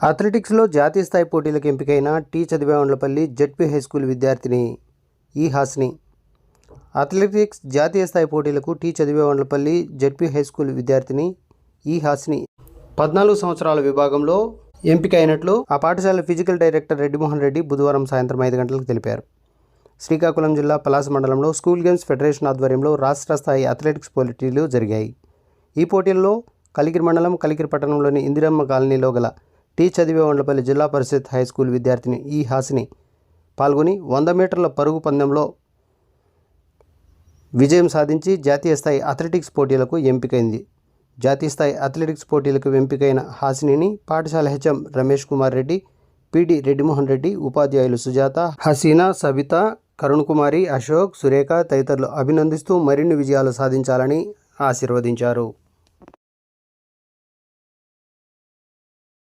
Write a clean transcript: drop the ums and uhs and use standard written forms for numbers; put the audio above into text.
అథ్లెటిక్స్లో జాతీయ స్థాయి పోటీలకు ఎంపికైన టీ చదివేవండ్లపల్లి జెడ్పీ హై స్కూల్ విద్యార్థిని ఈ హాసిని. అథ్లెటిక్స్ జాతీయ స్థాయి పోటీలకు టీ చదివేవండ్లపల్లి జెడ్పీ హై స్కూల్ విద్యార్థిని ఈ హాసిని 14 సంవత్సరాల విభాగంలో ఎంపికైనట్లు ఆ పాఠశాల ఫిజికల్ డైరెక్టర్ రెడ్డిమోహన్ రెడ్డి బుధవారం సాయంత్రం 5 గంటలకు తెలిపారు. శ్రీకాకుళం జిల్లా పలాస మండలంలో స్కూల్ గేమ్స్ ఫెడరేషన్ ఆధ్వర్యంలో రాష్ట్ర స్థాయి అథ్లెటిక్స్ పోటీలు జరిగాయి. ఈ పోటీల్లో కలికిరి మండలం కలికిరి పట్టణంలోని ఇందిరమ్మ కాలనీలో గల టీ చదివేవండ్లపల్లి జిల్లా పరిషత్ హై స్కూల్ విద్యార్థిని ఈ హాసిని పాల్గొని 100 మీటర్ల పరుగు పందెంలో విజయం సాధించి జాతీయ స్థాయి అథ్లెటిక్స్ పోటీలకు ఎంపికైంది. జాతీయ స్థాయి అథ్లెటిక్స్ పోటీలకు ఎంపికైన హాసినిని పాఠశాల హెచ్ఎం రమేష్ కుమార్ రెడ్డి, పీడి రెడ్డిమోహన్ రెడ్డి, ఉపాధ్యాయులు సుజాత, హసీనా, సబిత, కరుణ్ కుమారి, అశోక్, సురేఖ తదితరులు అభినందిస్తూ మరిన్ని విజయాలు సాధించాలని ఆశీర్వదించారు.